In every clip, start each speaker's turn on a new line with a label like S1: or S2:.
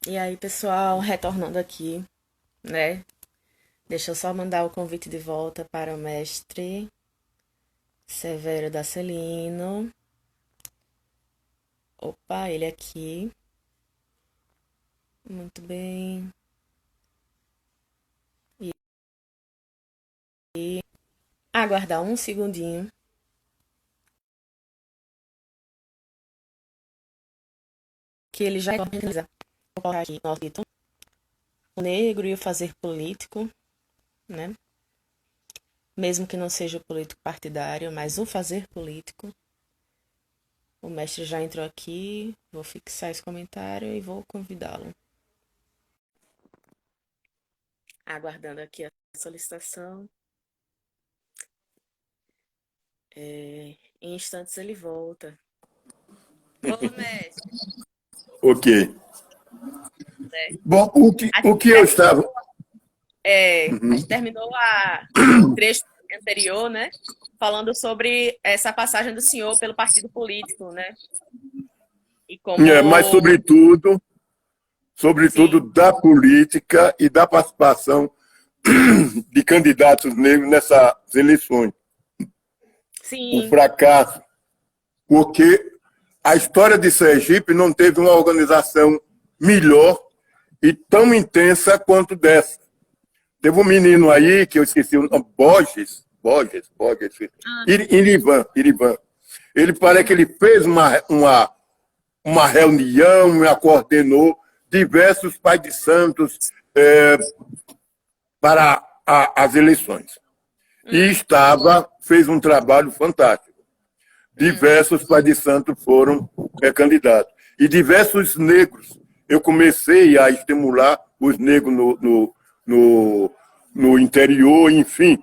S1: E aí, pessoal, retornando aqui, né? Deixa eu só mandar o convite de volta para o mestre Severo Dacelino. Opa, ele aqui. Muito bem. E aguardar um segundinho, que ele já organiza. Vou colocar aqui no título. O negro e o fazer político, né? Mesmo que não seja o político partidário, mas o fazer político. O mestre já entrou aqui, vou fixar esse comentário e vou convidá-lo. Aguardando aqui a solicitação. Em instantes ele volta. Ô, mestre,
S2: Ok.
S1: né?
S2: Bom,
S1: A
S2: o
S1: gente
S2: que eu estava.
S1: terminou, a gente terminou o trecho anterior, né? Falando sobre essa passagem do senhor pelo partido político, né? E
S2: Mas,
S1: como,
S2: sobretudo
S1: sim,
S2: da política e da participação de candidatos negros nessas eleições. O
S1: sim,
S2: fracasso, porque a história de Sergipe não teve uma organização melhor e tão intensa quanto dessa. Teve um menino aí, que eu esqueci o nome, Borges, Irivan. Ele parece que ele fez uma reunião, coordenou diversos pais de santos para as eleições. E fez um trabalho fantástico. Diversos pais de santos foram candidatos. E diversos negros. Eu comecei a estimular os negros no interior, enfim.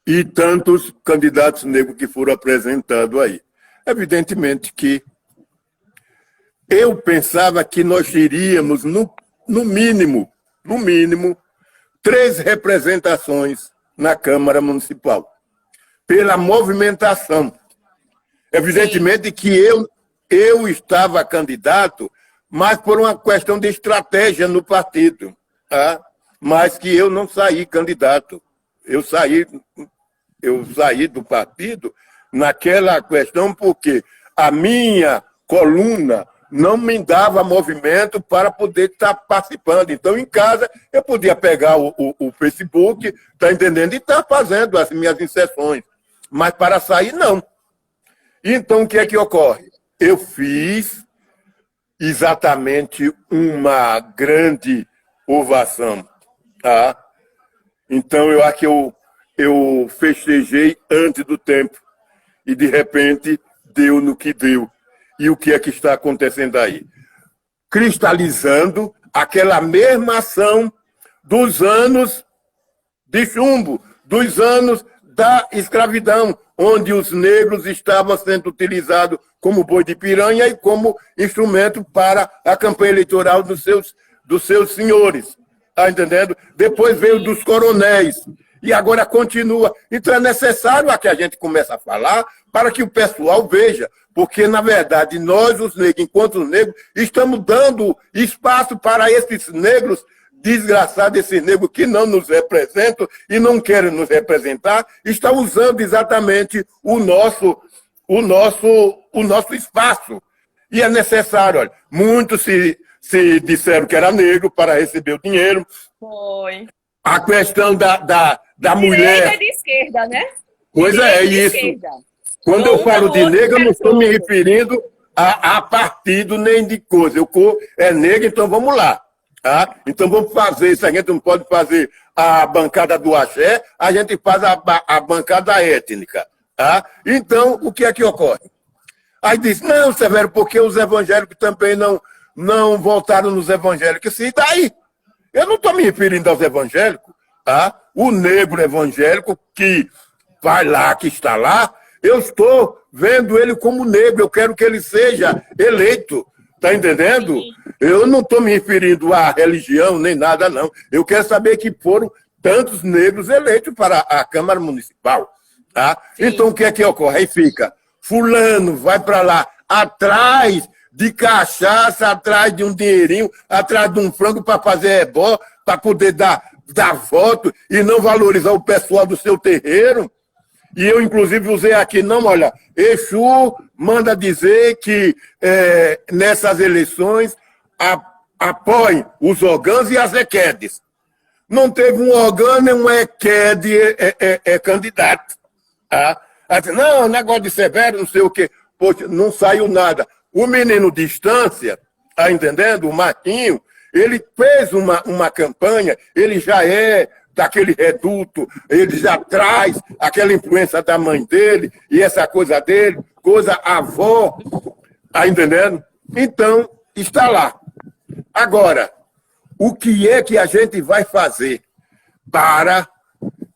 S2: E tantos candidatos negros que foram apresentados aí. Evidentemente que eu pensava que nós iríamos, no mínimo, 3 representações na Câmara Municipal, pela movimentação.
S1: sim,
S2: Evidentemente que eu estava candidato, mas por uma questão de estratégia no partido, tá? Mas que eu não saí candidato. Eu saí, eu saí do partido naquela questão porque a minha coluna não me dava movimento para poder estar participando. Então, em casa, eu podia pegar o Facebook, tá entendendo? E estar fazendo as minhas inserções. Mas para sair, não. Então, o que é que ocorre? Eu fiz exatamente uma grande ovação. Tá? Então, eu acho que eu festejei antes do tempo e, de repente, deu no que deu. E o que é que está acontecendo aí? Cristalizando aquela mesma ação dos anos de chumbo, dos anos da escravidão, onde os negros estavam sendo utilizados como boi de piranha e como instrumento para a campanha eleitoral dos seus senhores. Está entendendo? Depois veio
S1: sim,
S2: dos coronéis. E agora continua. Então é necessário que a gente comece a falar para que o pessoal veja. Porque, na verdade, nós, os negros, enquanto negros, estamos dando espaço para esses negros desgraçado, esse negro que não nos representam e não querem nos representar, está usando exatamente o nosso espaço. E é necessário, olha, muitos se disseram que era negro para receber o dinheiro.
S1: foi.
S2: A questão
S1: De
S2: da
S1: direita e
S2: mulher,
S1: de esquerda, né? De
S2: coisa é
S1: direita e de
S2: isso.
S1: esquerda.
S2: Quando eu
S1: Ou um
S2: falo
S1: pelo
S2: de
S1: outro,
S2: negro, eu não
S1: fizeram
S2: estou me
S1: pronto.
S2: referindo a partido nem de coisa. É negro, então vamos lá. Tá? Então vamos fazer isso. A gente não pode fazer a bancada do axé, a gente faz a bancada étnica. Tá? Então, o que é que ocorre? Aí diz, não, Severo, porque os evangélicos também não votaram nos evangélicos. E daí? Eu não estou me referindo aos evangélicos, tá? O negro evangélico que vai lá, que está lá, eu estou vendo ele como negro, eu quero que ele seja eleito, tá entendendo?
S1: Sim,
S2: Eu não estou me referindo à religião nem nada, não. Eu quero saber que foram tantos negros eleitos para a Câmara Municipal, tá? Então
S1: sim,
S2: o que é que ocorre? Aí fica, fulano vai para lá, atrás de cachaça, atrás de um dinheirinho, atrás de um frango para fazer ebó, para poder dar voto e não valorizar o pessoal do seu terreiro. E eu, inclusive, usei aqui, não, olha, Exu manda dizer que nessas eleições apoiem os Ogãs e as Equedes. Não teve um Ogã nem um Equede candidato. Tá? Assim, não, negócio de Severo, não sei o quê. Poxa, não saiu nada. O menino Distância, tá entendendo? O Marquinho, ele fez uma campanha, ele já é daquele reduto, ele já traz aquela influência da mãe dele e essa coisa dele, coisa avó, tá entendendo? Então, está lá. Agora, o que é que a gente vai fazer para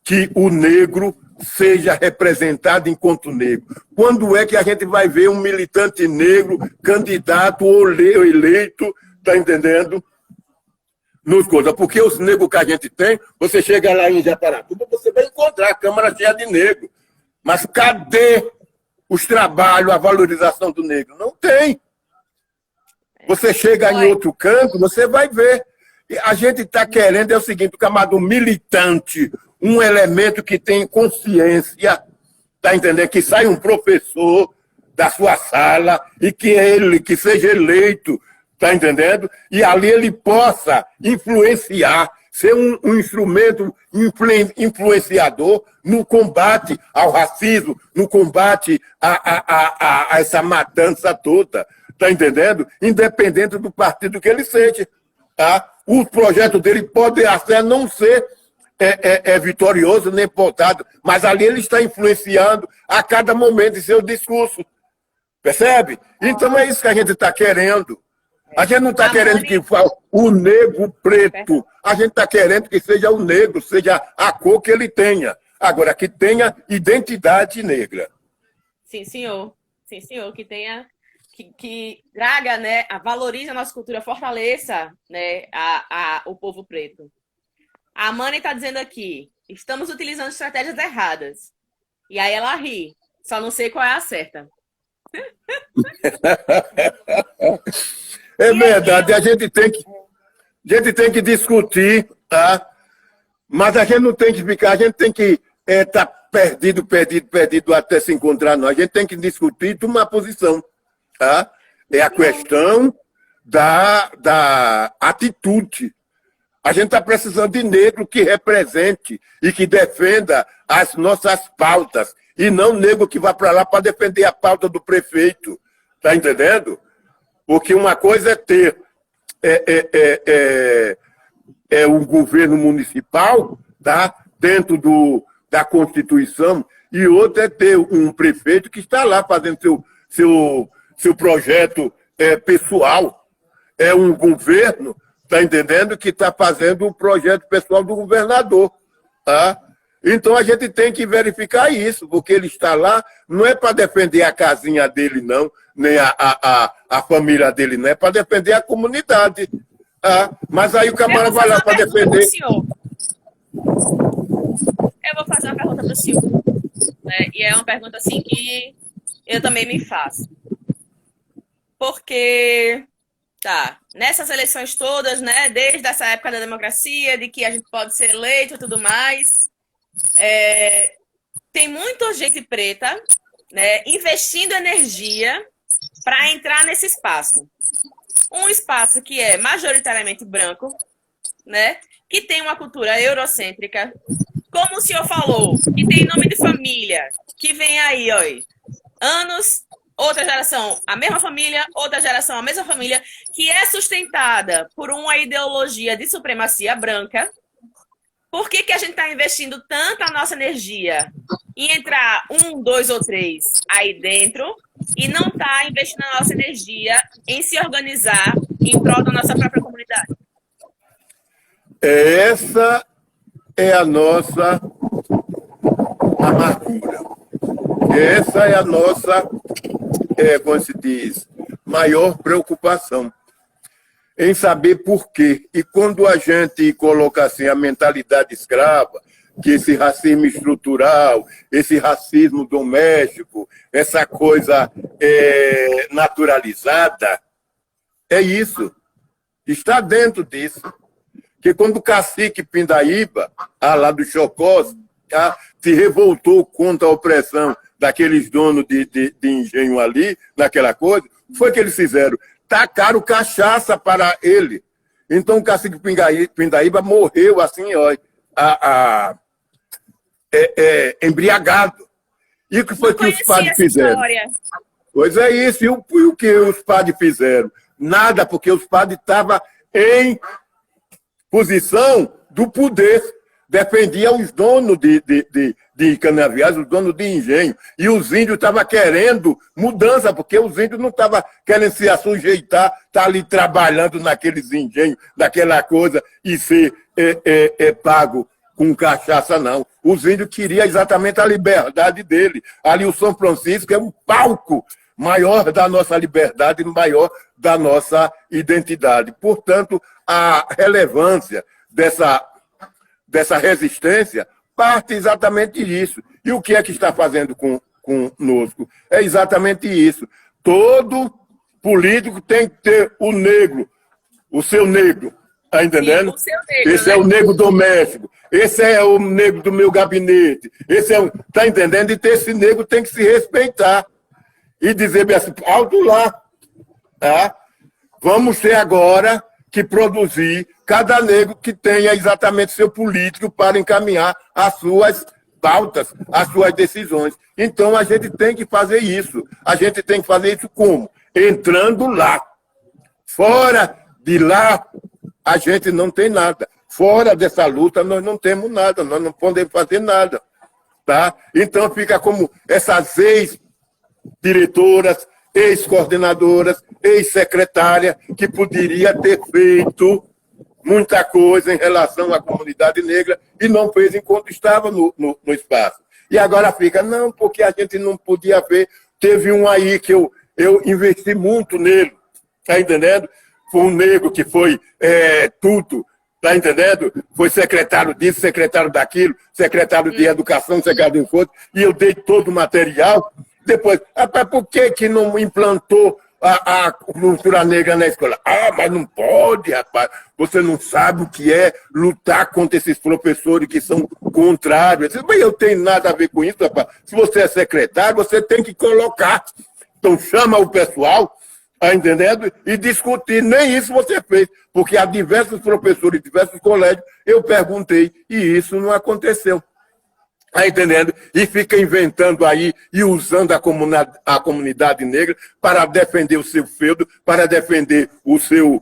S2: que o negro seja representado enquanto negro? Quando é que a gente vai ver um militante negro, candidato ou eleito, tá entendendo? Nos coisas. Porque os negros que a gente tem, você chega lá em Japaratuba, você vai encontrar a Câmara cheia de negro. Mas cadê os trabalhos, a valorização do negro? Não tem. Você chega em outro canto, você vai ver. A gente está querendo é o seguinte, o chamado militante, um elemento que tem consciência, tá entendendo? Que sai um professor da sua sala e que seja eleito, tá entendendo? E ali ele possa influenciar, ser um instrumento influenciador no combate ao racismo, no combate a essa matança toda, tá entendendo? Independente do partido que ele seja, tá? O projeto dele pode até não ser vitorioso nem votado, mas ali ele está influenciando a cada momento em seu discurso. Percebe? Então é isso que a gente está querendo. A gente não está querendo que o negro preto. A gente está querendo que seja o negro, seja a cor que ele tenha. Agora, que tenha identidade negra.
S1: Sim, senhor. Sim, senhor. Que tenha... Que traga, né, valorize a nossa cultura, fortaleça, né, o povo preto. A Mani está dizendo aqui, estamos utilizando estratégias erradas. E aí ela ri, só não sei qual é a certa.
S2: É verdade, a gente tem que discutir, tá? Mas a gente não tem que ficar, a gente tem que estar perdido até se encontrar, não. A gente tem que discutir e tomar posição. Tá? É a questão da atitude. A gente está precisando de negro que represente e que defenda as nossas pautas, e não negro que vá para lá para defender a pauta do prefeito. Está entendendo? Porque uma coisa é ter um governo municipal, tá? Dentro da Constituição, e outra é ter um prefeito que está lá fazendo seu projeto pessoal. É um governo, está entendendo, que está fazendo o projeto pessoal do governador. Tá? Então a gente tem que verificar isso, porque ele está lá, não é para defender a casinha dele, não, nem a família dele, não, é para defender a comunidade. Tá? Mas aí o camarada vai lá para defender.
S1: Eu vou fazer uma pergunta para o senhor. Né? E é uma pergunta assim que eu também me faço. Porque, nessas eleições todas, né, desde essa época da democracia, de que a gente pode ser eleito e tudo mais, tem muita gente preta, né, investindo energia para entrar nesse espaço. Um espaço que é majoritariamente branco, né, que tem uma cultura eurocêntrica, como o senhor falou, que tem nome de família, que vem aí, ó, anos... Outra geração, a mesma família, outra geração, a mesma família, que é sustentada por uma ideologia de supremacia branca. Por que a gente está investindo tanto a nossa energia em entrar 1, 2 ou 3 aí dentro e não está investindo a nossa energia em se organizar em prol da nossa própria comunidade?
S2: Essa é a nossa amargura. Essa é a nossa, como se diz, maior preocupação em saber por quê. E quando a gente coloca assim a mentalidade escrava, que esse racismo estrutural, esse racismo doméstico, essa coisa naturalizada, É isso. Está dentro disso. Que quando o cacique Pindaíba, lá do Chocós, se revoltou contra a opressão daqueles donos de engenho ali, naquela coisa, foi que eles fizeram? Tacaram cachaça para ele. Então o cacique Pindaíba morreu assim, ó, embriagado. E o que foi que os padres fizeram? Pois é isso. E o que os padres fizeram? Nada, porque os padres estavam em posição do poder. Defendiam os donos de canaviais, os donos de engenho. E os índios estavam querendo mudança, porque os índios não estavam querendo se assujeitar, estar ali trabalhando naqueles engenhos, naquela coisa, e ser pago com cachaça, não. Os índios queriam exatamente a liberdade dele. Ali o São Francisco é um palco maior da nossa liberdade, maior da nossa identidade. Portanto, a relevância dessa resistência parte exatamente disso. E o que é que está fazendo conosco? É exatamente isso. Todo político tem que ter o negro, o seu negro. Está entendendo?
S3: Sim, o seu negro,
S2: esse é o negro doméstico. Esse é o negro do meu gabinete. Está entendendo? E esse negro tem que se respeitar. E dizer assim, alto lá. Tá? Vamos ter agora que produzir cada negro que tenha exatamente seu político para encaminhar as suas pautas, as suas decisões. Então, a gente tem que fazer isso. A gente tem que fazer isso como? Entrando lá. Fora de lá, a gente não tem nada. Fora dessa luta, nós não temos nada. Nós não podemos fazer nada. Tá? Então, fica como essas ex-diretoras, ex-coordenadoras, ex-secretária, que poderia ter feito muita coisa em relação à comunidade negra e não fez enquanto estava no espaço. E agora fica, não, porque a gente não podia ver. Teve um aí que eu investi muito nele, tá entendendo? Foi um negro que foi tudo, tá entendendo? Foi secretário disso, secretário daquilo, secretário de educação, secretário de encontro, e eu dei todo o material. Depois, rapaz, por que não implantou a cultura negra na escola? Mas não pode, rapaz. Você não sabe o que é lutar contra esses professores que são contrários. Mas eu tenho nada a ver com isso, rapaz. Se você é secretário, você tem que colocar. Então chama o pessoal, tá entendendo? E discutir. Nem isso você fez. Porque há diversos professores, diversos colégios, eu perguntei, e isso não aconteceu. Tá entendendo? E fica inventando aí e usando a comunidade negra para defender o seu feudo, para defender o seu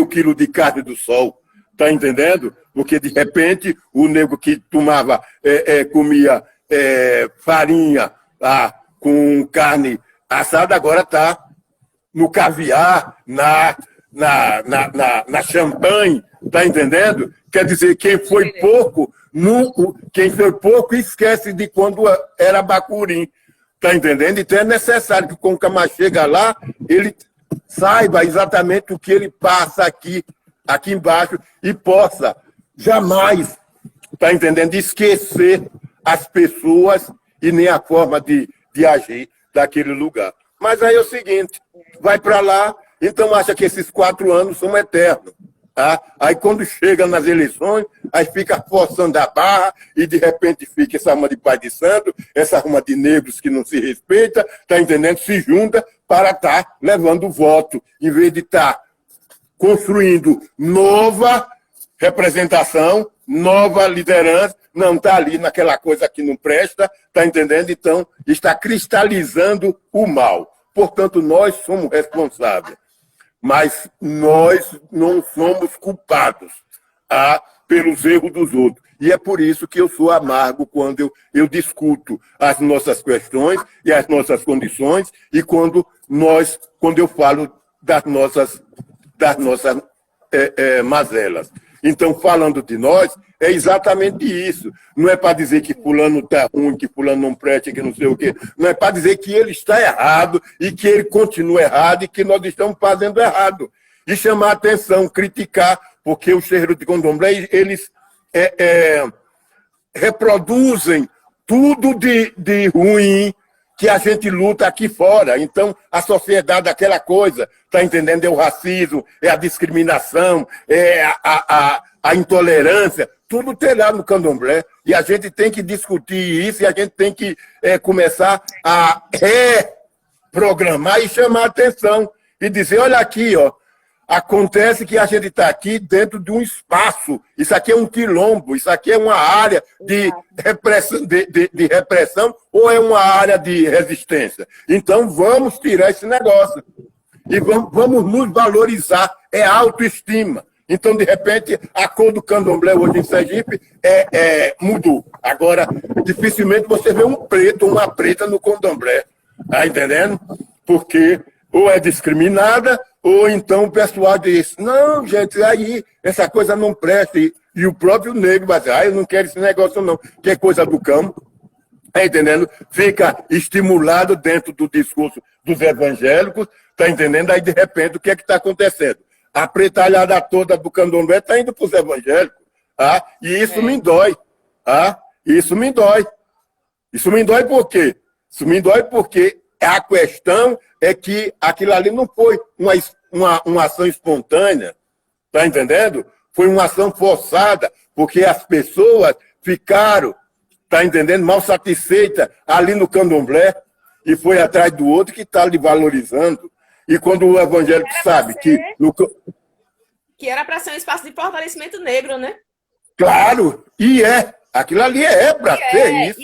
S2: quilo de carne do sol. Tá entendendo? Porque, de repente, o negro que comia farinha com carne assada, agora está no caviar, na champanhe. Tá entendendo? Quer dizer, quem foi pouco esquece de quando era bacurim. Tá entendendo? Então é necessário que quando o Camar chega lá, ele saiba exatamente o que ele passa aqui embaixo e possa jamais, tá entendendo, esquecer as pessoas e nem a forma de agir daquele lugar. Mas aí é o seguinte, vai para lá, então acha que esses 4 anos são eternos. Tá? Aí quando chega nas eleições, aí fica forçando a barra e de repente fica essa arma de pai de santo, essa arma de negros que não se respeita, tá entendendo? Se junta para estar levando voto, em vez de estar construindo nova representação, nova liderança, não está ali naquela coisa que não presta, tá entendendo? Então, está cristalizando o mal. Portanto, nós somos responsáveis. Mas nós não somos culpados pelos erros dos outros. E é por isso que eu sou amargo quando eu discuto as nossas questões e as nossas condições e quando eu falo das nossas mazelas. Então, falando de nós, é exatamente isso. Não é para dizer que fulano está ruim, que fulano não presta, que não sei o quê. Não é para dizer que ele está errado e que ele continua errado e que nós estamos fazendo errado. E chamar a atenção, criticar, porque os terreiros de candomblé, eles reproduzem tudo de ruim que a gente luta aqui fora. Então, a sociedade, aquela coisa, tá entendendo? É o racismo, é a discriminação, é a intolerância, tudo terá no candomblé. E a gente tem que discutir isso e a gente tem que começar a reprogramar e chamar a atenção. E dizer, olha aqui, ó, acontece que a gente está aqui dentro de um espaço. Isso aqui é um quilombo, isso aqui é uma área de repressão ou é uma área de resistência. Então, vamos tirar esse negócio. E vamos nos valorizar. É autoestima. Então, de repente, a cor do candomblé hoje em Sergipe mudou. Agora, dificilmente você vê um preto ou uma preta no candomblé. Tá entendendo? Porque ou é discriminada, ou então o pessoal diz, não, gente, aí essa coisa não presta. E o próprio negro vai dizer, eu não quero esse negócio não, que é coisa do campo. Tá entendendo? Fica estimulado dentro do discurso dos evangélicos, tá entendendo? Aí, de repente, o que é que está acontecendo? A pretalhada toda do candomblé está indo para os evangélicos. Tá? E isso me dói. Tá? Isso me dói. Isso me dói por quê? Isso me dói porque a questão é que aquilo ali não foi uma ação espontânea, tá entendendo? Foi uma ação forçada, porque as pessoas ficaram, tá entendendo, mal satisfeitas ali no candomblé e foi atrás do outro que está lhe valorizando. E quando o evangélico sabe que...
S1: Que era para ser um espaço de fortalecimento negro, né?
S2: Claro, e é. Aquilo ali é para ser isso.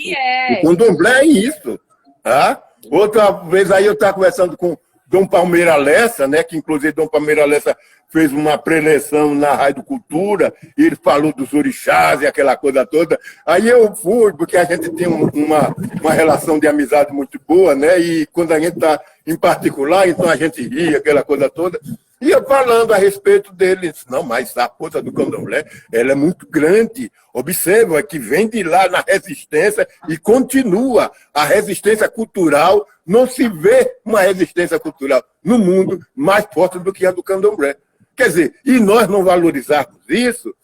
S2: O candomblé é isso. Tá? Outra vez aí eu estava conversando com Dom Palmeira Lessa, né, que inclusive Dom Palmeira Lessa fez uma preleção na Rádio Cultura, e ele falou dos orixás e aquela coisa toda. Aí eu fui, porque a gente tem uma relação de amizade muito boa, né? E quando a gente está em particular, então a gente ri, aquela coisa toda. E eu falando a respeito dele, disse, não, mas a coisa do candomblé, ela é muito grande. Observa que vem de lá na resistência e continua. A resistência cultural, não se vê uma resistência cultural no mundo mais forte do que a do candomblé. Quer dizer, e nós não valorizarmos isso,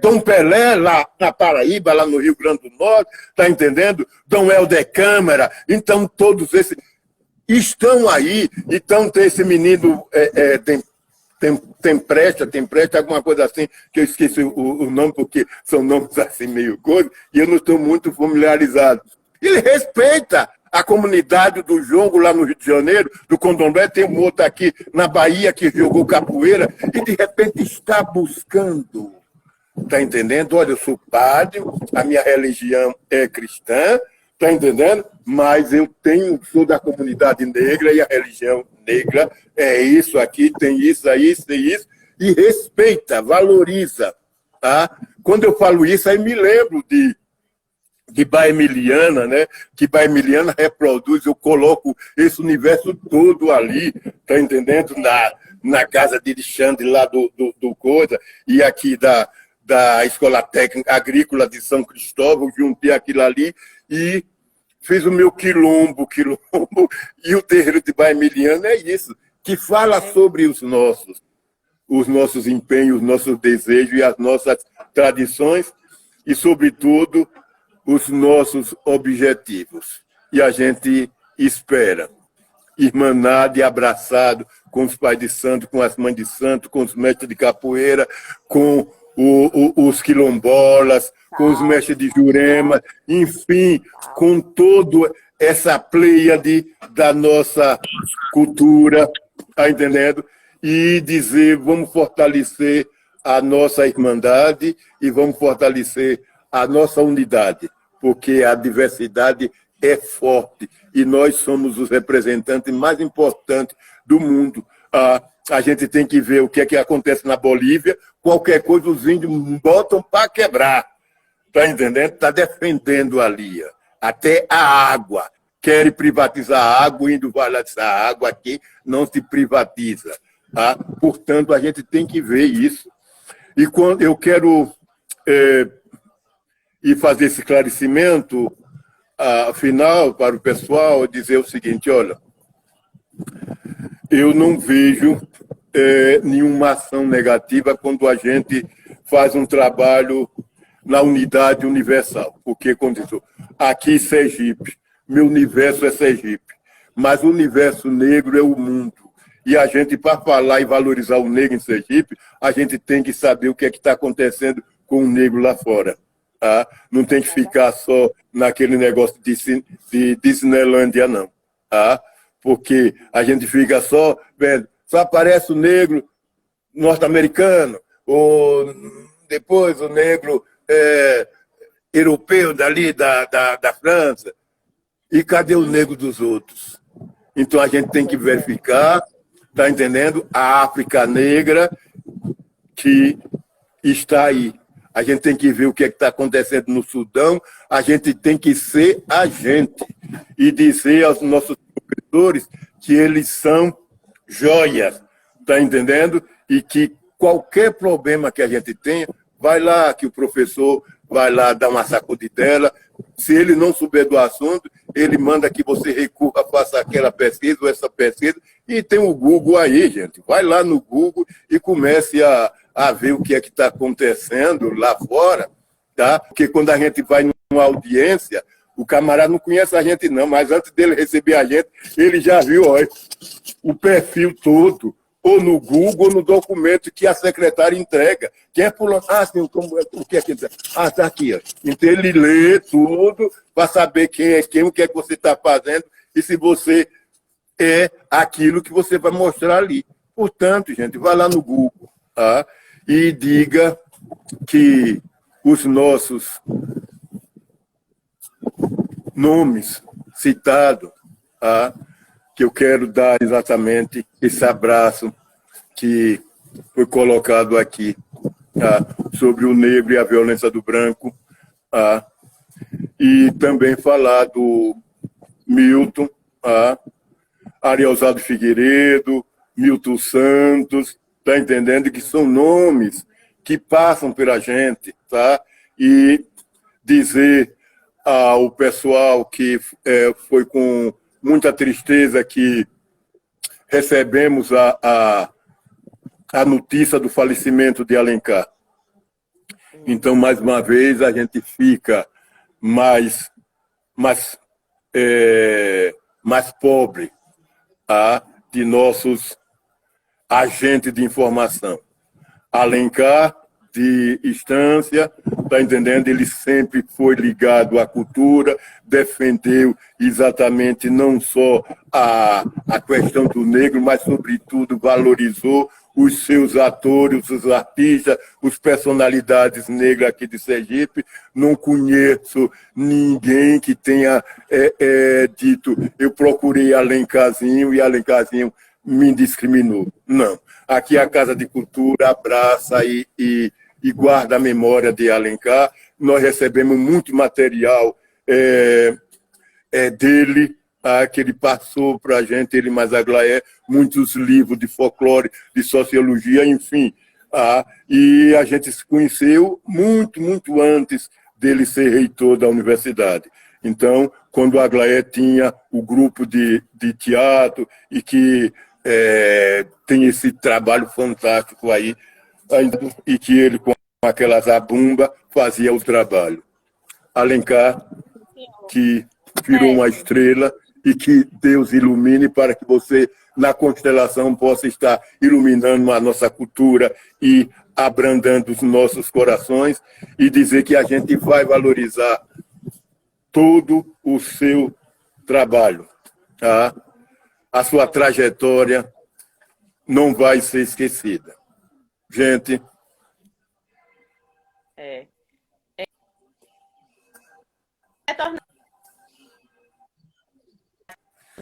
S2: Dom Pelé, lá na Paraíba, lá no Rio Grande do Norte, tá entendendo? Dom Helder Câmara, então todos esses estão aí. Então tem esse menino... Tempreste, alguma coisa assim, que eu esqueci o nome, porque são nomes assim meio coisa, e eu não estou muito familiarizado. Ele respeita a comunidade do jongo lá no Rio de Janeiro, do candomblé, tem um outro aqui na Bahia que jogou capoeira, e de repente está buscando, tá entendendo? Olha, eu sou padre, a minha religião é cristã, tá entendendo? Mas eu sou da comunidade negra e a religião negra é isso aqui, tem isso, e respeita, valoriza. Tá? Quando eu falo isso, aí me lembro de Baemiliana, né? Que Baemiliana reproduz, eu coloco esse universo todo ali, tá entendendo? Na casa de Alexandre, lá do Coisa, e aqui da Escola Técnica Agrícola de São Cristóvão, juntei aquilo ali e fiz o meu quilombo, e o terreiro de Baemiliana é isso, que fala sobre os nossos empenhos, os nossos desejos e as nossas tradições e, sobretudo, os nossos objetivos. E a gente espera, irmanado e abraçado com os pais de santo, com as mães de santo, com os mestres de capoeira, com os quilombolas, com os mestres de Jurema, enfim, com toda essa pleiade da nossa cultura, tá entendendo? E dizer, vamos fortalecer a nossa irmandade e vamos fortalecer a nossa unidade, porque a diversidade é forte e nós somos os representantes mais importantes do mundo. A gente tem que ver o que é que acontece na Bolívia, qualquer coisa os índios botam para quebrar, tá entendendo? Está defendendo ali, até a água. Querem privatizar a água, o índio vai lá dizer, a água aqui não se privatiza. Tá? Portanto, a gente tem que ver isso. E quando eu quero ir fazer esse esclarecimento final para o pessoal, dizer o seguinte, olha, eu não vejo nenhuma ação negativa quando a gente faz um trabalho na unidade universal. Porque, quando aqui em Sergipe, meu universo é Sergipe. Mas o universo negro é o mundo. E a gente, para falar e valorizar o negro em Sergipe, a gente tem que saber o que é que está acontecendo com o negro lá fora. Tá? Não tem que ficar só naquele negócio de Disneylândia, não. Tá? Porque a gente fica só vendo, só aparece o negro norte-americano, ou depois o negro europeu dali, da França. E cadê o negro dos outros? Então a gente tem que verificar, tá entendendo? A África negra que está aí. A gente tem que ver o que é que está acontecendo no Sudão, a gente tem que ser a gente e dizer aos nossos professores que eles são joias, tá entendendo? E que qualquer problema que a gente tenha, vai lá que o professor vai lá dar uma sacudidela. Se ele não souber do assunto, ele manda que você recorra, faça aquela pesquisa ou essa pesquisa. E tem o Google aí, gente. Vai lá no Google e comece a ver o que é que está acontecendo lá fora, tá? Porque quando a gente vai numa audiência, o camarada não conhece a gente não, mas antes dele receber a gente, ele já viu, ó, o perfil todo, ou no Google, ou no documento que a secretária entrega. Quem é fulano? Ah, sim, o que é que diz? Ah, está aqui. Ó. Então ele lê tudo para saber quem é quem, o que é que você está fazendo e se você é aquilo que você vai mostrar ali. Portanto, gente, vai lá no Google, tá? E diga que os nossos nomes citados, tá? Que eu quero dar exatamente esse abraço que foi colocado aqui, tá? Sobre o negro e a violência do branco, tá? E também falar do Milton, tá? Arielzado Figueiredo, Milton Santos, tá entendendo? Que são nomes que passam pela gente, tá? E dizer ao pessoal que foi com muita tristeza que recebemos a notícia do falecimento de Alencar. Então, mais uma vez, a gente fica mais pobre, tá? De nossos agentes de informação. Alencar, de Estância, está entendendo? Ele sempre foi ligado à cultura, defendeu exatamente não só a questão do negro, mas, sobretudo, valorizou os seus atores, os artistas, as personalidades negras aqui de Sergipe. Não conheço ninguém que tenha dito eu procurei Alencarzinho e Alencarzinho me discriminou. Não. Aqui a Casa de Cultura abraça e guarda a memória de Alencar. Nós recebemos muito material dele, que ele passou para a gente, ele mais Aglaé, muitos livros de folclore, de sociologia, enfim. E a gente se conheceu muito, muito antes dele ser reitor da universidade. Então, quando o Aglaé tinha o grupo de teatro e que tem esse trabalho fantástico aí, e que ele, com aquela zabumba, fazia o trabalho. Alencar, que virou uma estrela e que Deus ilumine para que você, na constelação, possa estar iluminando a nossa cultura e abrandando os nossos corações e dizer que a gente vai valorizar todo o seu trabalho, tá? A sua trajetória não vai ser esquecida. Gente.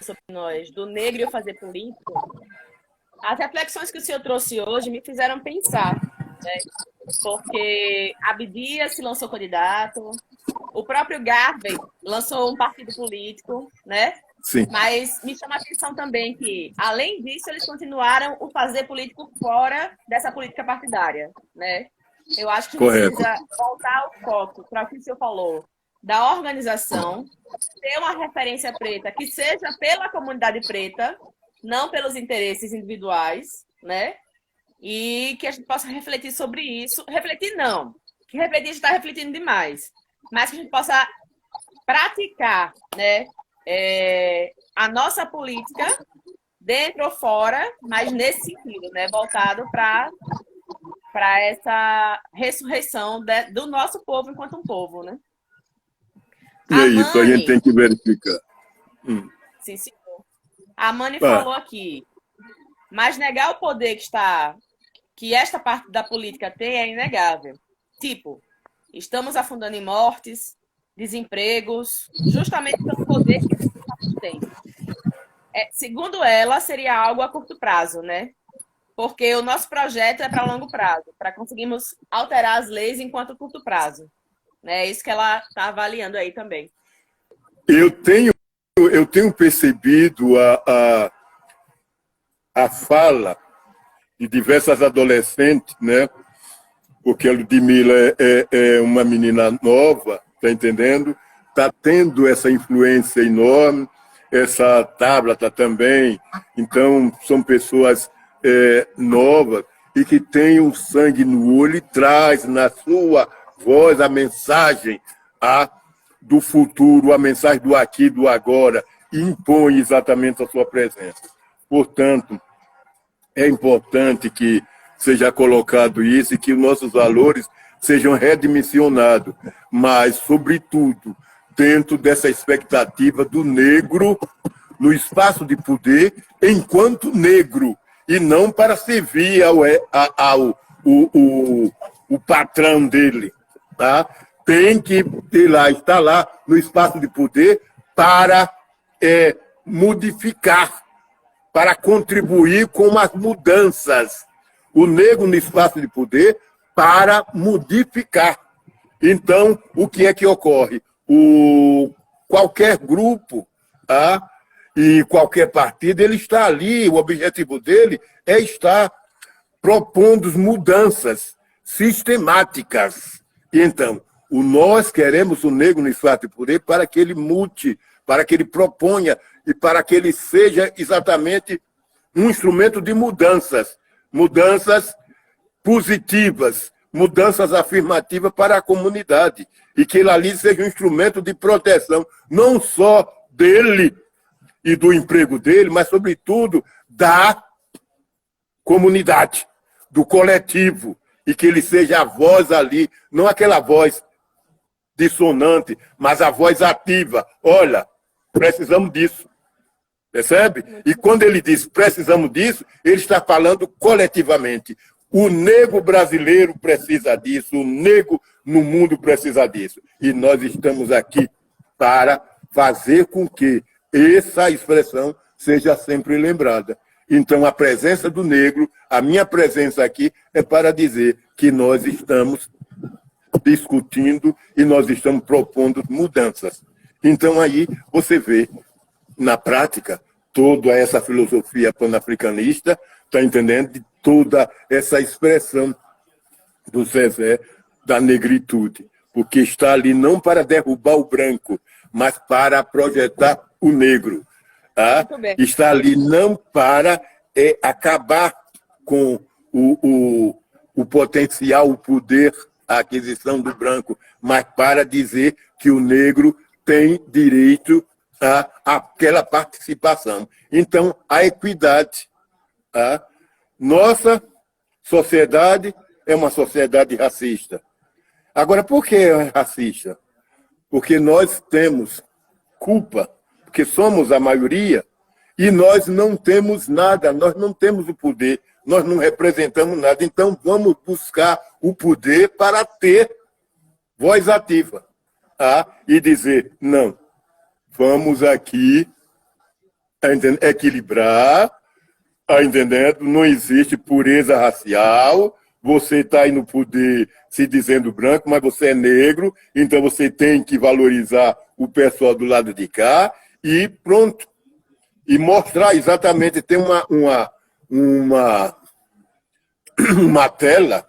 S1: Sobre nós, do negro e o fazer político, as reflexões que o senhor trouxe hoje me fizeram pensar, né? Porque Abdias se lançou candidato, o próprio Garvey lançou um partido político, né?
S2: Sim.
S1: Mas me chama a atenção também que, além disso, eles continuaram o fazer político fora dessa política partidária, né? Eu acho que a gente precisa voltar ao foco para o que o senhor falou, da organização, ter uma referência preta que seja pela comunidade preta, não pelos interesses individuais, né? E que a gente possa refletir sobre isso. Refletir não, que refletir está refletindo demais, mas que a gente possa praticar, né? a nossa política, dentro ou fora, mas nesse sentido, né? Voltado para essa ressurreição do nosso povo enquanto um povo, né?
S2: É
S1: A
S2: isso, a gente
S1: Mani,
S2: tem que verificar.
S1: sim, senhor. A Mani
S2: Ah,
S1: falou aqui, mas negar o poder que esta parte da política tem é inegável. Tipo, estamos afundando em mortes, desempregos, justamente pelo poder que esse partido tem. Segundo ela, seria algo a curto prazo, né? Porque o nosso projeto é para longo prazo, para conseguirmos alterar as leis enquanto curto prazo. É isso que ela está avaliando aí também.
S2: eu tenho percebido a fala de diversas adolescentes, né? Porque a Ludmilla é uma menina nova, tá entendendo? Tá tendo essa influência enorme, essa Tabata também. Então, são pessoas novas e que têm o sangue no olho e traz na sua voz a mensagem do futuro, a mensagem do aqui, do agora, e impõe exatamente a sua presença. Portanto, é importante que seja colocado isso e que os nossos valores sejam redimensionados, mas, sobretudo, dentro dessa expectativa do negro no espaço de poder enquanto negro, e não para servir o patrão dele. Tá? Tem que estar lá no espaço de poder para modificar, para contribuir com as mudanças. O negro no espaço de poder para modificar. Então, o que é que ocorre? Qualquer grupo e qualquer partido, ele está ali, o objetivo dele é estar propondo mudanças sistemáticas. Então, nós queremos o negro no espaço de poder para que ele mude, para que ele proponha e para que ele seja exatamente um instrumento de mudanças, mudanças positivas, mudanças afirmativas para a comunidade, e que ele ali seja um instrumento de proteção, não só dele e do emprego dele, mas, sobretudo, da comunidade, do coletivo, e que ele seja a voz ali, não aquela voz dissonante, mas a voz ativa. Olha, precisamos disso. Percebe? E quando ele diz precisamos disso, ele está falando coletivamente. O negro brasileiro precisa disso, o negro no mundo precisa disso. E nós estamos aqui para fazer com que essa expressão seja sempre lembrada. Então, a presença do negro, a minha presença aqui, é para dizer que nós estamos discutindo e nós estamos propondo mudanças. Então, aí você vê, na prática, toda essa filosofia panafricanista, está entendendo? De toda essa expressão do Zezé da negritude, porque está ali não para derrubar o branco, mas para projetar o negro. Tá? Está ali não para acabar com o potencial, o poder, a aquisição do branco, mas para dizer que o negro tem direito àquela participação. Então, a equidade. Tá? Nossa sociedade é uma sociedade racista. Agora, por que é racista? Porque nós temos culpa, porque somos a maioria, e nós não temos nada, nós não temos o poder, nós não representamos nada. Então, vamos buscar o poder para ter voz ativa. E dizer, não, vamos aqui equilibrar, entendendo? Não existe pureza racial, você está aí no poder se dizendo branco, mas você é negro, então você tem que valorizar o pessoal do lado de cá e pronto. E mostrar exatamente, tem uma tela,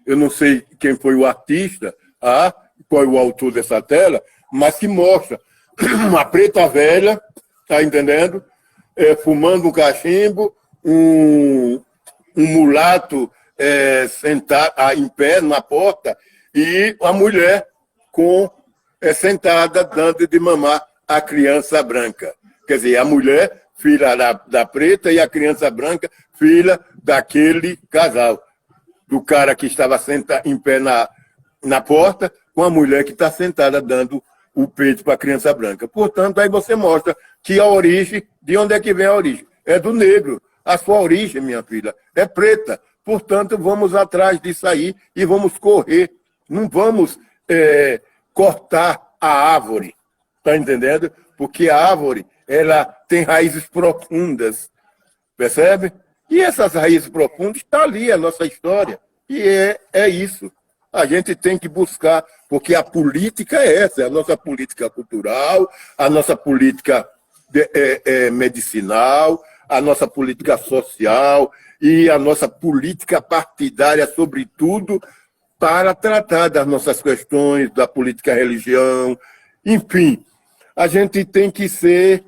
S2: eu não sei quem foi o artista, qual é o autor dessa tela, mas que mostra uma preta velha, tá entendendo? Fumando um cachimbo, um mulato sentado em pé na porta e a mulher com sentada dando de mamar a criança branca. Quer dizer, a mulher, filha da preta, e a criança branca, filha daquele casal. Do cara que estava em pé na porta, com a mulher que está sentada dando o peito para a criança branca. Portanto, aí você mostra que a origem, de onde é que vem a origem? É do negro. A sua origem, minha filha, é preta. Portanto, vamos atrás disso aí e vamos correr. Não vamos cortar a árvore, está entendendo? Porque a árvore, ela tem raízes profundas, percebe? E essas raízes profundas estão ali, a nossa história. E é isso. A gente tem que buscar, porque a política é essa, é a nossa política cultural, a nossa política medicinal, a nossa política social e a nossa política partidária, sobretudo, para tratar das nossas questões, da política religião. Enfim, a gente tem que ser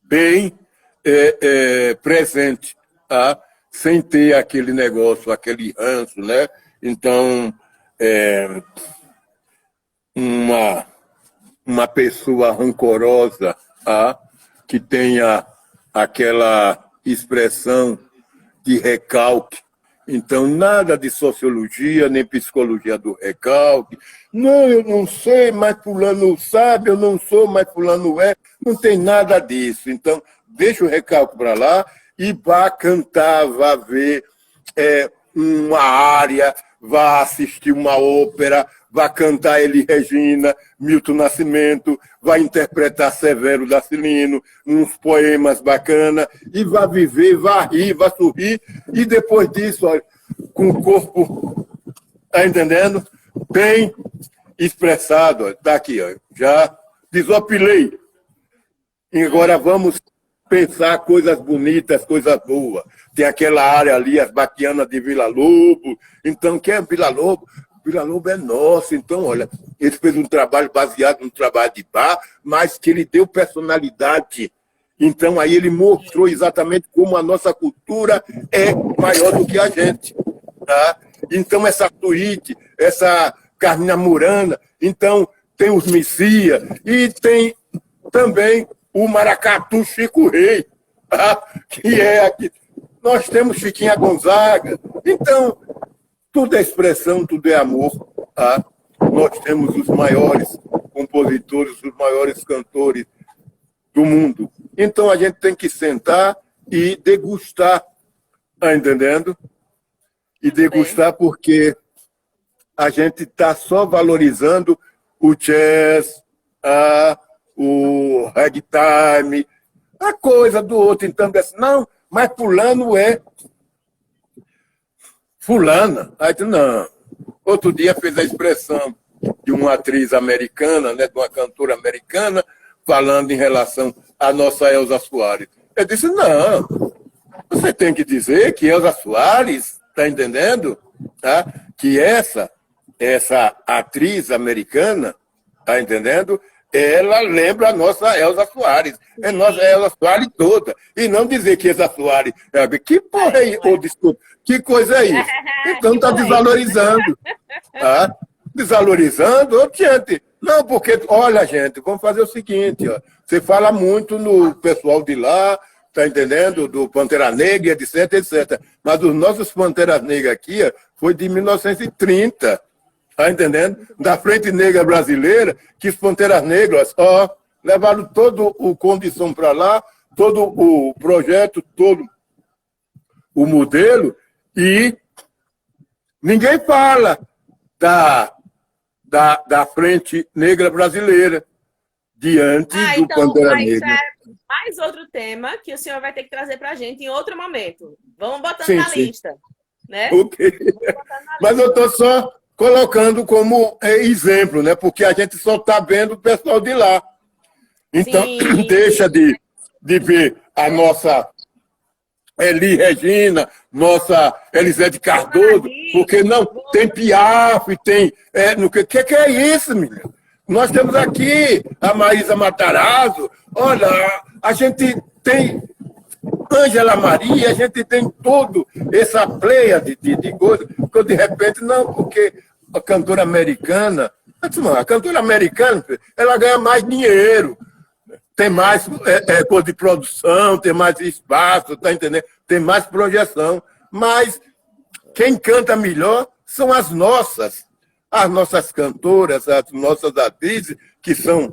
S2: bem presente, tá? Sem ter aquele negócio, aquele ranço, né? Então, uma pessoa rancorosa, tá? Que tenha aquela expressão de recalque. Então, nada de sociologia, nem psicologia do recalque. Não, eu não sei, mas fulano sabe, eu não sou, mas fulano é. Não tem nada disso. Então, deixa o recalque para lá e vá cantar, vá ver uma área, vá assistir uma ópera, vá cantar Elis Regina, Milton Nascimento, vá interpretar Severo da Cilino, uns poemas bacanas, e vá viver, vá rir, vá sorrir, e depois disso, olha, com o corpo, tá entendendo? Bem expressado, ó, tá aqui, ó, já desopilei. E agora vamos pensar coisas bonitas, coisas boas. Tem aquela área ali, as baquianas de Vila Lobo. Então, quem é Vila Lobo? Vila Lobo é nosso. Então, olha, ele fez um trabalho baseado no trabalho de Bach, mas que ele deu personalidade. Então, aí ele mostrou exatamente como a nossa cultura é maior do que a gente. Tá? Então, essa suíte, essa Carmina Murana, então, tem os Messias e tem também o maracatu Chico Rei, tá? Que é aqui. Nós temos Chiquinha Gonzaga. Então, tudo é expressão, tudo é amor. Tá? Nós temos os maiores compositores, os maiores cantores do mundo. Então, a gente tem que sentar e degustar, tá entendendo? E degustar porque a gente está só valorizando o jazz, o ragtime, a coisa do outro. Então, assim, não, mas fulano é fulana. Aí, não. Outro dia fez a expressão de uma atriz americana, né, de uma cantora americana, falando em relação à nossa Elza Soares. Eu disse, não, você tem que dizer que Elza Soares, está entendendo? Tá? Que essa atriz americana, está entendendo? Ela lembra a nossa Elza Soares. É nossa Elza Soares toda. E não dizer que Elza Soares... Que porra é isso? Oh, desculpa. Que coisa é isso? Então está desvalorizando. Tá? Desvalorizando? Oh, gente. Não, porque... Olha, gente, vamos fazer o seguinte. Ó. Você fala muito no pessoal de lá, tá entendendo? Do Pantera Negra, etc, etc. Mas os nossos Panteras Negras aqui ó, foi de 1930. Tá entendendo? Da Frente Negra Brasileira, que os Panteras Negras, ó, levaram todo o condição para lá, todo o projeto, todo o modelo, e ninguém fala da Frente Negra Brasileira diante do
S3: então,
S2: Pantera Negra.
S3: É mais outro tema que o senhor vai ter que trazer para a gente em outro momento. Vamos botando
S2: sim,
S3: na
S2: sim.
S3: lista. Né?
S2: Okay. Mas eu estou só colocando como exemplo, né? Porque a gente só está vendo o pessoal de lá. Então, sim, deixa de ver a nossa Elis Regina, nossa Elisete Cardoso, porque não tem Piaf, tem... O que é isso, menino? Nós temos aqui a Maísa Matarazzo, olha, a gente tem Ângela Maria, a gente tem toda essa pleia de coisas, porque de repente, não, porque a cantora americana, A cantora americana, ela ganha mais dinheiro, tem mais coisa de produção, tem mais espaço, tá entendendo? Tem mais projeção. Mas quem canta melhor são as nossas cantoras, as nossas atrizes, que são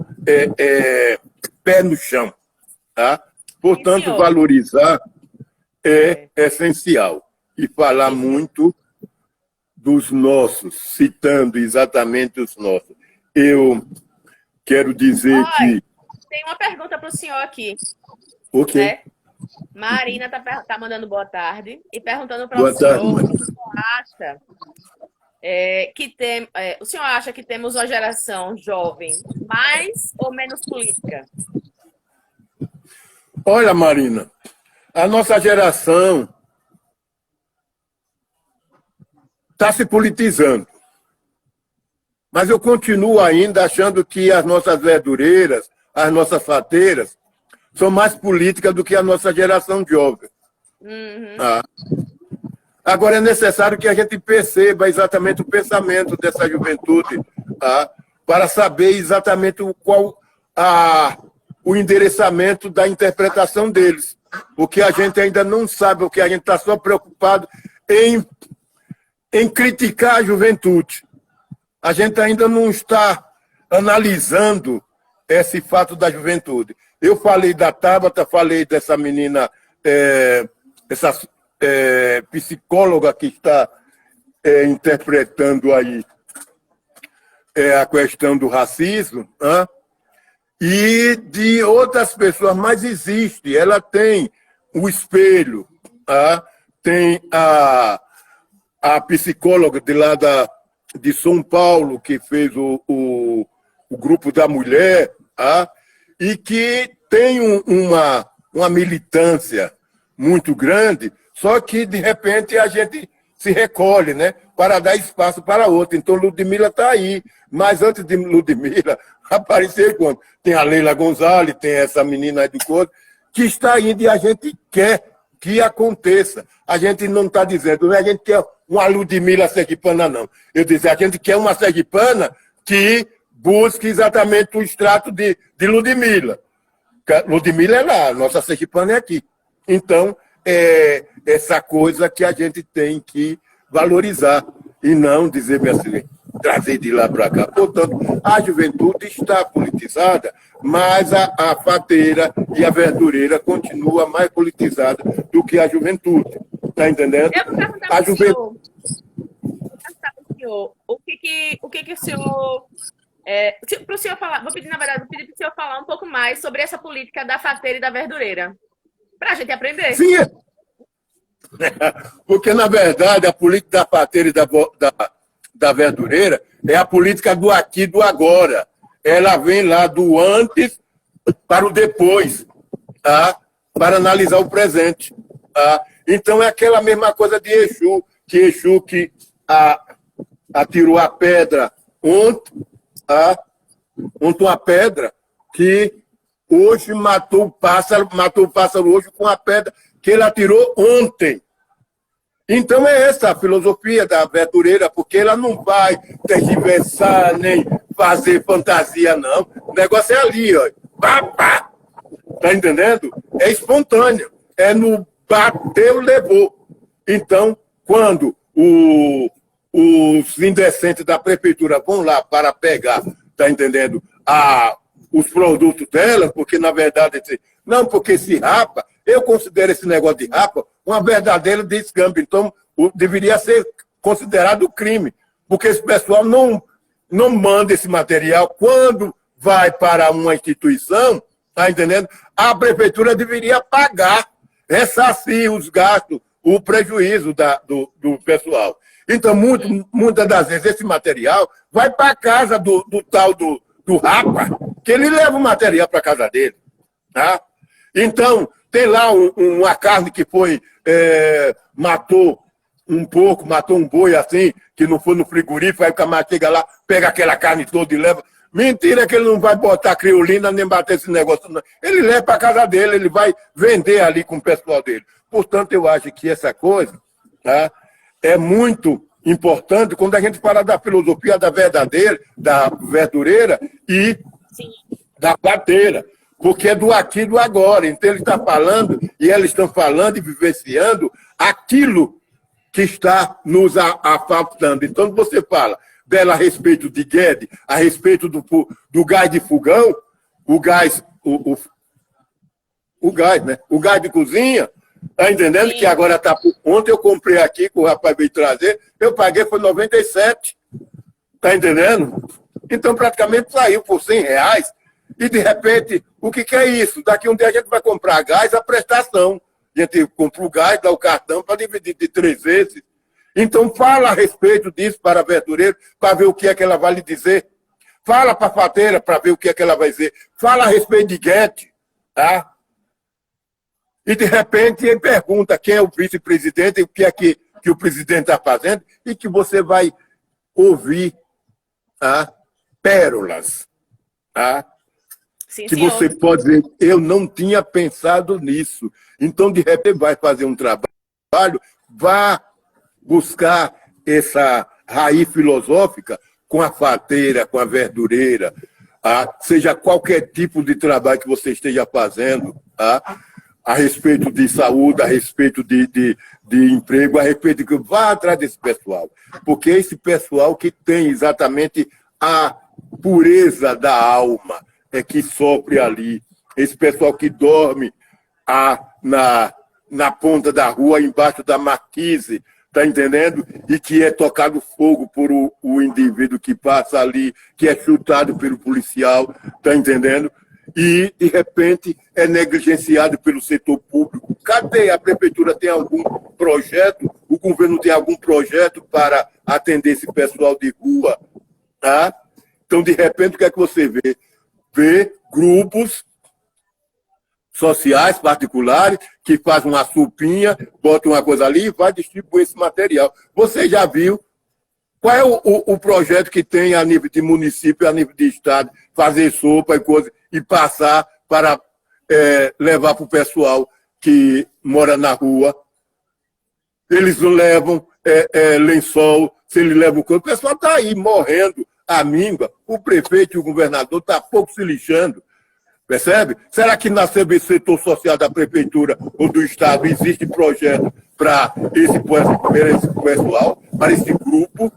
S2: pé no chão. Tá? Portanto, valorizar é essencial. E falar muito dos nossos, citando exatamente os nossos. Eu quero dizer que...
S3: Tem uma pergunta para o senhor aqui.
S2: O quê?
S3: Né? Marina tá mandando boa tarde e perguntando para o senhor
S2: tarde,
S3: se o senhor acha o senhor acha que temos uma geração jovem mais ou menos política?
S2: Olha, Marina, a nossa geração está se politizando. Mas eu continuo ainda achando que as nossas verdureiras, as nossas fateiras, são mais políticas do que a nossa geração jovem.
S3: Uhum.
S2: Agora, é necessário que a gente perceba exatamente o pensamento dessa juventude, para saber exatamente qual o endereçamento da interpretação deles. Porque a gente ainda não sabe, porque a gente está só preocupado em criticar a juventude. A gente ainda não está analisando esse fato da juventude. Eu falei da Tabata, falei dessa menina, essa psicóloga que está interpretando aí a questão do racismo, e de outras pessoas, mas existe, ela tem o espelho, tem a psicóloga de lá de São Paulo, que fez o grupo da mulher, e que tem uma militância muito grande, só que, de repente, a gente se recolhe, né, para dar espaço para outra. Então, Ludmilla está aí. Mas antes de Ludmilla aparecer, quando tem a Leila Gonzalez, tem essa menina aí do Couto, que está indo e a gente quer que aconteça. A gente não está dizendo, a gente quer uma Ludmilla sergipana, não. Eu disse, a gente quer uma sergipana que busque exatamente o extrato de Ludmilla. Ludmilla é lá, nossa sergipana é aqui. Então, é essa coisa que a gente tem que valorizar e não dizer, minha filha, trazer de lá para cá. Portanto, a juventude está politizada, mas a fateira e a verdureira continua mais politizada do que a juventude. Está entendendo?
S3: Eu vou perguntar para o senhor, o que o senhor... para o senhor falar, vou pedir para o senhor falar um pouco mais sobre essa política da fateira e da verdureira. Para a gente aprender.
S2: Sim, porque, na verdade, a política da fateira e da verdureira é a política do aqui e do agora. Ela vem lá do antes para o depois, para analisar o presente. Então, é aquela mesma coisa de Exu, que atirou a pedra ontem, uma pedra que hoje matou o pássaro hoje com a pedra que ele atirou ontem. Então é essa a filosofia da verdureira, porque ela não vai tergiversar nem fazer fantasia, não. O negócio é ali, ó. Pá, pá. Tá entendendo? É espontâneo. É no bateu, levou. Então, quando os indecentes da prefeitura vão lá para pegar, tá entendendo? Os produtos dela, porque na verdade, não, porque se rapa, eu considero esse negócio de rapa uma verdadeira descampo. Então, deveria ser considerado crime, porque esse pessoal não manda esse material. Quando vai para uma instituição, tá entendendo? A prefeitura deveria pagar, ressarcir os gastos, o prejuízo do pessoal. Então, muitas das vezes, esse material vai para a casa do tal do rapa, que ele leva o material para a casa dele. Tá? Então, tem lá uma carne que foi, matou um porco, matou um boi assim, que não foi no frigorífico, aí o camarada chega lá, pega aquela carne toda e leva. Mentira que ele não vai botar criolina nem bater esse negócio, não. Ele leva para a casa dele, ele vai vender ali com o pessoal dele. Portanto, eu acho que essa coisa, tá, é muito importante quando a gente fala da filosofia da verdadeira, da verdureira e
S3: Sim.
S2: da parteira, porque é do aqui e do agora. Então ele está falando, e eles estão falando e vivenciando aquilo que está nos afastando. Então você fala dela a respeito de Guedes, a respeito do gás de fogão, o gás né? O gás de cozinha, tá entendendo?
S3: Sim.
S2: Que agora tá. Ontem eu comprei aqui, que o rapaz veio trazer, eu paguei, foi 97. Tá entendendo? Então praticamente saiu por R$100. E de repente, o que é isso? Daqui um dia a gente vai comprar gás, a prestação. A gente compra o gás, dá o cartão para dividir de 3 vezes. Então fala a respeito disso para a verdureira, para ver o que é que ela vai lhe dizer. Fala para a fateira para ver o que é que ela vai dizer. Fala a respeito de Guedes, tá? E, de repente, ele pergunta quem é o vice-presidente, o que é que o presidente está fazendo, e que você vai ouvir pérolas. Tá?
S3: Sim,
S2: que
S3: senhor.
S2: você pode dizer, eu não tinha pensado nisso. Então, de repente, vai fazer um trabalho, vá buscar essa raiz filosófica com a fateira, com a verdureira, seja qualquer tipo de trabalho que você esteja fazendo, a respeito de saúde, a respeito de emprego, a respeito de que vá atrás desse pessoal. Porque é esse pessoal que tem exatamente a pureza da alma, é que sofre ali. Esse pessoal que dorme na ponta da rua, embaixo da marquise, tá entendendo? E que é tocado fogo por o indivíduo que passa ali, que é chutado pelo policial, tá entendendo? E, de repente, é negligenciado pelo setor público. Cadê? A prefeitura tem algum projeto? O governo tem algum projeto para atender esse pessoal de rua? Tá? Então, de repente, o que é que você vê? Vê grupos sociais, particulares, que fazem uma supinha, botam uma coisa ali e vai distribuir esse material. Você já viu qual é o projeto que tem a nível de município, a nível de estado, fazer sopa e coisa, e passar para levar para o pessoal que mora na rua? Eles não levam lençol, se eles levam coisa. O pessoal está aí morrendo à míngua. O prefeito e o governador estão pouco se lixando. Percebe? Será que na setor social da prefeitura ou do estado existe projeto para esse pessoal, para esse grupo?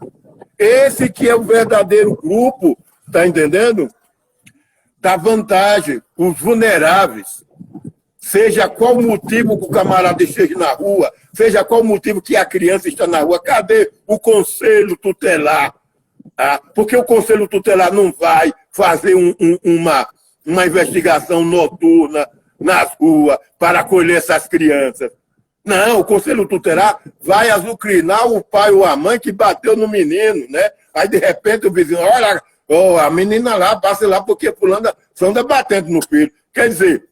S2: Esse que é o verdadeiro grupo, tá entendendo? Da vantagem, os vulneráveis. Seja qual o motivo que o camarada esteja na rua, seja qual o motivo que a criança está na rua, cadê o conselho tutelar? Porque o conselho tutelar não vai fazer uma investigação noturna nas ruas para acolher essas crianças. Não, o conselho tutelar vai azucrinar o pai ou a mãe que bateu no menino, né? Aí, de repente, o vizinho, olha, a menina lá, passa lá porque fulana anda batendo no filho. Quer dizer,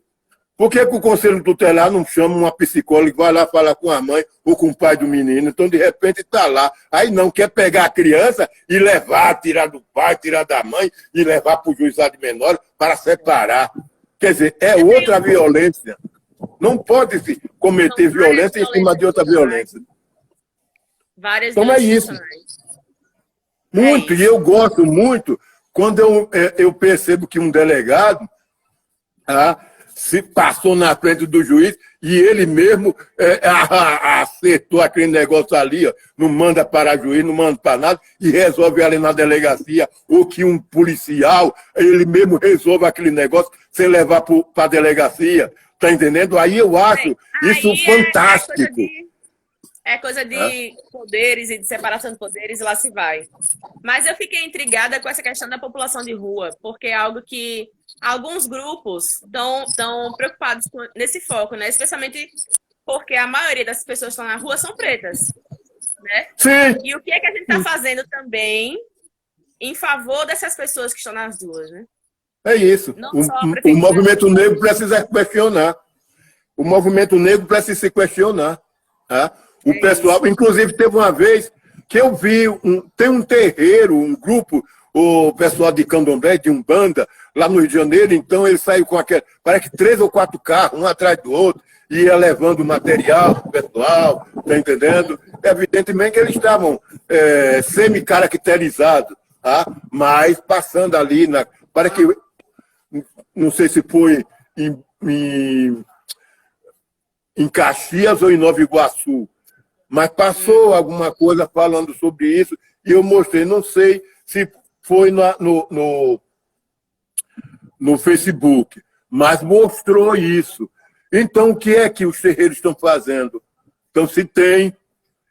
S2: por que o conselho tutelar não chama uma psicóloga e vai lá falar com a mãe ou com o pai do menino? Então, de repente, está lá. Aí não, quer pegar a criança e levar, tirar do pai, tirar da mãe e levar para o juizado de menores para separar. Quer dizer, é outra violência. Não pode se cometer violência em cima de outra violência.
S3: Várias
S2: então é isso. Muito, e eu gosto muito quando eu percebo que um delegado se passou na frente do juiz e ele mesmo acertou aquele negócio ali, ó, não manda para juiz, não manda para nada, e resolve ali na delegacia, ou que um policial, ele mesmo resolve aquele negócio sem levar para a delegacia. Tá entendendo? Aí eu acho isso fantástico.
S3: É coisa de poderes e de separação de poderes, e lá se vai. Mas eu fiquei intrigada com essa questão da população de rua, porque é algo que alguns grupos estão preocupados nesse foco, né? Especialmente porque a maioria das pessoas que estão na rua são pretas, né?
S2: Sim.
S3: E o que é que a gente está fazendo também em favor dessas pessoas que estão nas ruas, né?
S2: É isso. O movimento negro precisa questionar. O movimento negro precisa se questionar. Tá? O pessoal, inclusive, teve uma vez que eu vi, tem um terreiro, um grupo, o pessoal de Candomblé, de Umbanda, lá no Rio de Janeiro, então ele saiu com parece que 3 ou 4 carros, um atrás do outro, ia levando material para o pessoal, tá entendendo? Evidentemente que eles estavam semi-caracterizados, tá? Mas passando ali, para que, não sei se foi em Caxias ou em Nova Iguaçu, mas passou alguma coisa falando sobre isso e eu mostrei, não sei se foi no Facebook, mas mostrou isso. Então, o que é que os terreiros estão fazendo? Então, se tem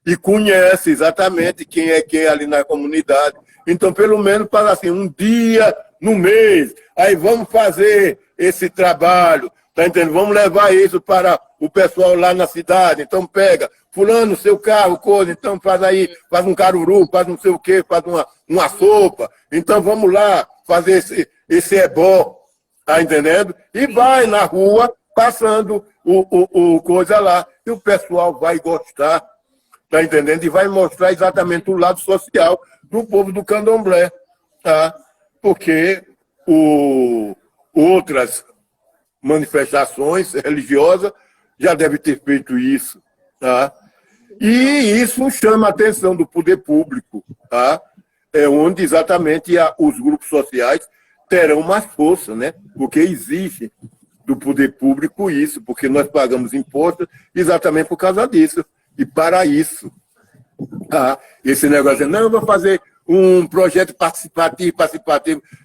S2: e conhece exatamente quem é quem ali na comunidade. Então, pelo menos, para assim, um dia no mês, aí vamos fazer esse trabalho, tá entendendo? Vamos levar isso para o pessoal lá na cidade. Então, pega, fulano, seu carro, coisa, então faz aí, faz um caruru, faz não sei o quê, faz uma sopa. Então, vamos lá fazer esse ebó, tá entendendo? E vai na rua passando o coisa lá. E o pessoal vai gostar, tá entendendo? E vai mostrar exatamente o lado social do povo do candomblé, tá? Porque outras manifestações religiosas já devem ter feito isso, tá? E isso chama a atenção do poder público, tá? É onde exatamente os grupos sociais terão mais força, né? Porque exige do poder público isso, porque nós pagamos impostos exatamente por causa disso e para isso. Tá? Esse negócio de, não, eu vou fazer um projeto participativo,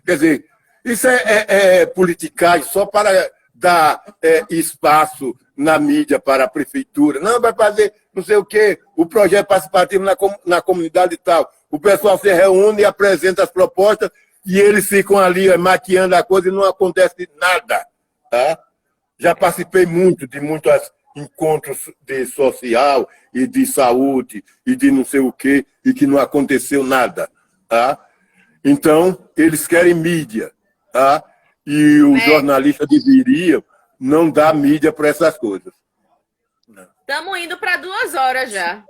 S2: quer dizer, isso é politicagem só para dar espaço na mídia para a prefeitura. Não, vai fazer não sei o quê, o projeto participativo na comunidade e tal. O pessoal se reúne e apresenta as propostas e eles ficam ali maquiando a coisa e não acontece nada. Tá? Já participei muito de muitos encontros de social e de saúde e de não sei o quê e que não aconteceu nada. Tá? Então, eles querem mídia. Tá? E o jornalista deveria não dar mídia para essas coisas.
S3: Estamos indo para 2 horas já.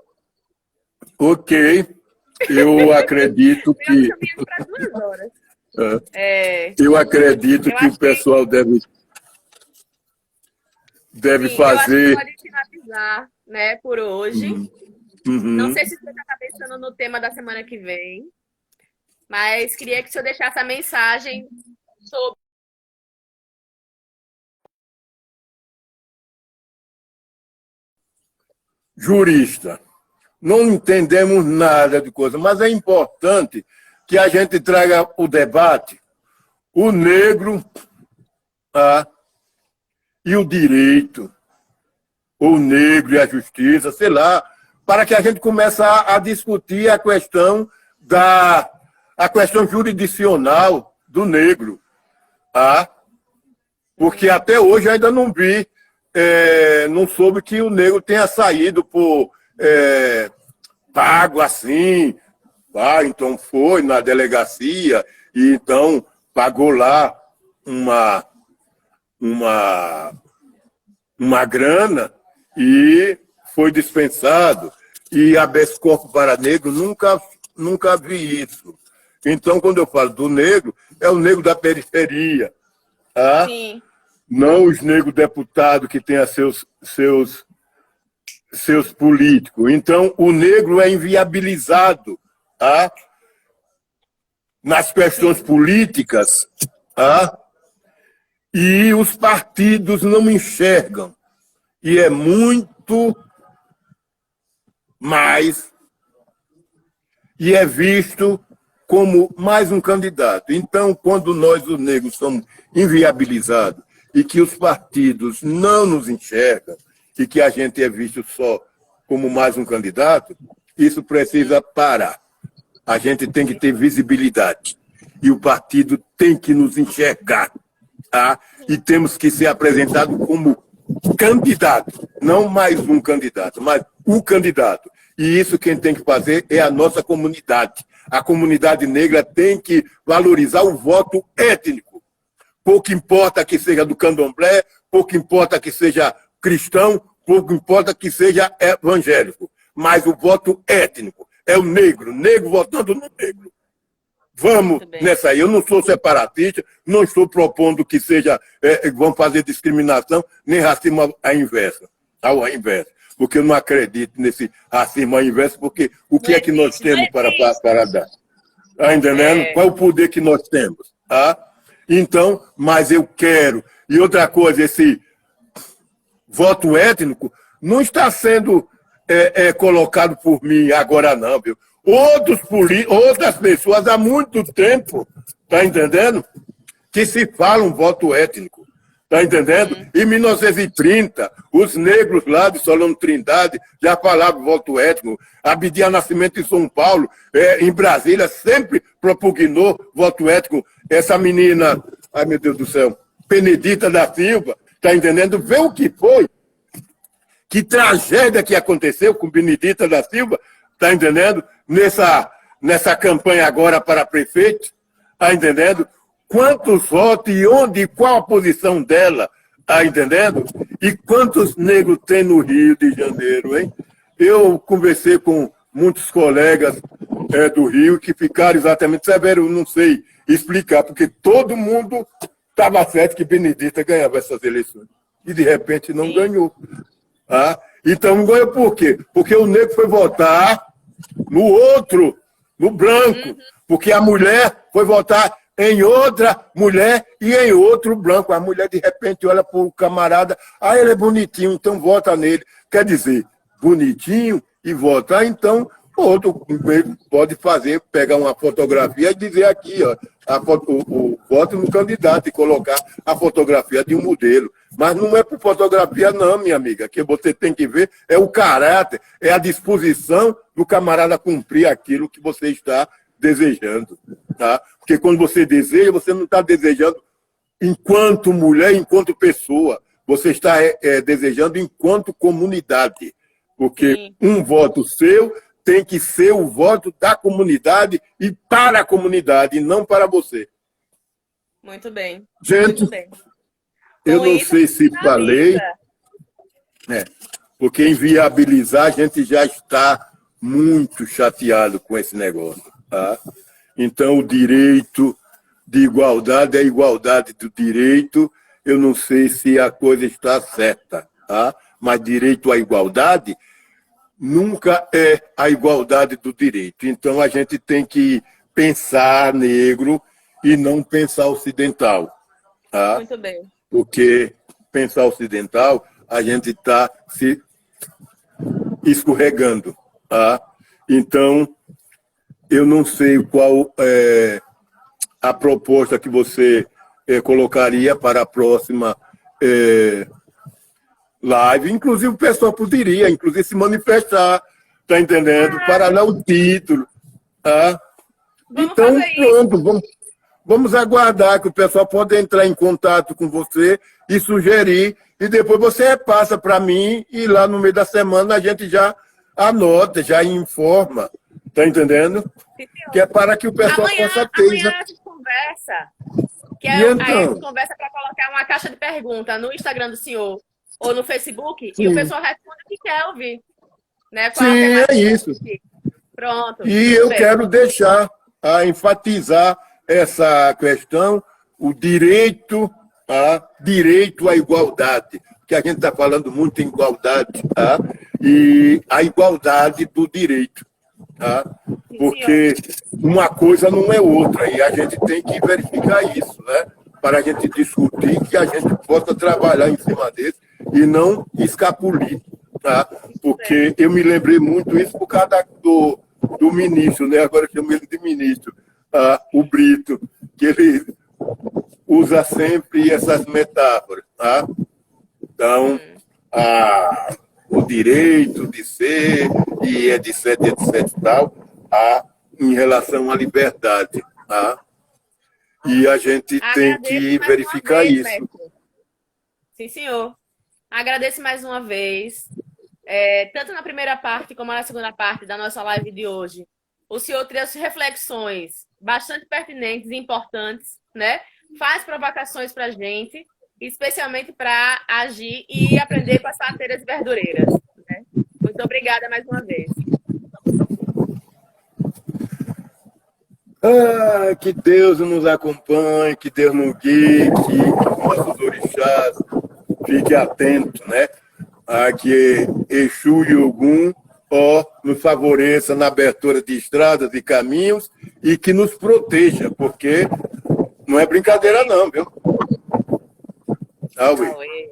S2: Ok. Eu acredito que...
S3: para 2 horas.
S2: Eu acredito que o pessoal deve
S3: Sim,
S2: fazer...
S3: Eu acho que pode finalizar, né, por hoje.
S2: Uhum.
S3: Não sei se você está pensando no tema da semana que vem, mas queria que o senhor deixasse a mensagem sobre...
S2: Jurista. Não entendemos nada de coisa, mas é importante que a gente traga o debate, o negro e o direito, o negro e a justiça, sei lá, para que a gente comece a discutir a questão jurisdicional do negro. Porque até hoje ainda não vi, não soube que o negro tenha saído por pago assim. Então foi na delegacia e então pagou lá uma grana e foi dispensado. E habeas corpus para negro, nunca vi isso. Então, quando eu falo do negro, é o negro da periferia. Tá?
S3: Sim.
S2: Não os negros deputados que têm seus políticos. Então, o negro é inviabilizado, tá? Nas questões políticas, tá? E os partidos não enxergam. E é muito mais, e é visto como mais um candidato. Então, quando nós, os negros, somos inviabilizados e que os partidos não nos enxergam e que a gente é visto só como mais um candidato, isso precisa parar. A gente tem que ter visibilidade. E o partido tem que nos enxergar. Tá? E temos que ser apresentados como candidato. Não mais um candidato, mas o candidato. E isso quem tem que fazer é a nossa comunidade. A comunidade negra tem que valorizar o voto étnico. Pouco importa que seja do candomblé, pouco importa que seja cristão, pouco importa que seja evangélico. Mas o voto étnico é o negro votando no negro. Vamos nessa aí. Eu não sou separatista, não estou propondo que seja, vão fazer discriminação, nem racismo à inversa. ao inverso. Porque eu não acredito nesse racismo ao inverso, porque o que é que nós temos para dar? Está entendendo? Qual é o poder que nós temos? Tá? Então, mas eu quero. E outra coisa, esse voto étnico não está sendo colocado por mim agora, não, viu? Outras pessoas há muito tempo, tá entendendo? Que se falam voto étnico. Tá entendendo? Em 1930, os negros lá de Solano Trindade já falavam voto étnico. Abdias Nascimento em São Paulo, em Brasília, sempre propugnou voto étnico. Essa menina, ai meu Deus do céu, Benedita da Silva, tá entendendo? Vê o que foi. Que tragédia que aconteceu com Benedita da Silva, tá entendendo? Nessa campanha agora para prefeito, tá entendendo? Quantos votos e onde, qual a posição dela, tá entendendo? E quantos negros tem no Rio de Janeiro, hein? Eu conversei com muitos colegas do Rio que ficaram exatamente severos, não sei explicar, porque todo mundo estava certo que Benedita ganhava essas eleições. E de repente não ganhou. Tá? Então não ganhou por quê? Porque o negro foi votar no outro, no branco, porque a mulher foi votar em outra mulher e em outro branco. A mulher, de repente, olha para o camarada, ele é bonitinho, então vota nele. Quer dizer, bonitinho e vota. Então, outro pode pegar uma fotografia e dizer aqui, ó, o voto no candidato e colocar a fotografia de um modelo. Mas não é por fotografia, não, minha amiga. Que você tem que ver é o caráter, é a disposição do camarada cumprir aquilo que você está desejando, tá? Porque quando você deseja, você não está desejando enquanto mulher, enquanto pessoa. Você está desejando enquanto comunidade. Porque um voto seu tem que ser o voto da comunidade e para a comunidade, e não para você.
S3: Muito bem.
S2: Gente,
S3: muito bem.
S2: Eu não sei se falei, porque inviabilizar a gente já está muito chateado com esse negócio. Tá? Então, o direito de igualdade é a igualdade do direito. Eu não sei se a coisa está certa, tá? Mas direito à igualdade nunca é a igualdade do direito. Então, a gente tem que pensar negro e não pensar ocidental. Tá?
S3: Muito bem.
S2: Porque pensar ocidental, a gente está se escorregando. Tá? Então, eu não sei qual é a proposta que você colocaria para a próxima live. Inclusive, o pessoal poderia, inclusive, se manifestar, tá entendendo? Para dar o título. Tá? Então, pronto, vamos aguardar que o pessoal pode entrar em contato com você e sugerir, e depois você repassa para mim, e lá no meio da semana a gente já anota, já informa. Tá entendendo?
S3: Sim,
S2: que é para que o pessoal possa ter.
S3: Amanhã a gente conversa. Aí a gente conversa para colocar uma caixa de pergunta no Instagram do senhor ou no Facebook, e o pessoal responde o que quer ouvir. Né?
S2: Sim, é isso.
S3: Pronto.
S2: E eu quero deixar enfatizar essa questão, o direito à igualdade, que a gente está falando muito em igualdade, e a igualdade do direito. Tá? Porque uma coisa não é outra, e a gente tem que verificar isso, né? Para a gente discutir, que a gente possa trabalhar em cima desse e não escapulir. Tá? Porque eu me lembrei muito isso por causa do ministro, né? Agora eu chamo ele de ministro, o Brito, que ele usa sempre essas metáforas. Tá? Então, o direito de ser, e etc, tal, em relação à liberdade. Tá? E a gente tem que verificar isso.
S3: Mestre. Sim, senhor. Agradeço mais uma vez, tanto na primeira parte como na segunda parte da nossa live de hoje. O senhor trouxe reflexões bastante pertinentes e importantes, né? Faz provocações para a gente, especialmente para agir e aprender com as parteiras e verdureiras. Né? Muito obrigada mais uma vez.
S2: Que Deus nos acompanhe, que Deus nos guie, que nossos orixás fiquem atentos, né? que Exu e Ogum nos favoreça na abertura de estradas e caminhos e que nos proteja, porque não é brincadeira não, viu?
S3: Auê.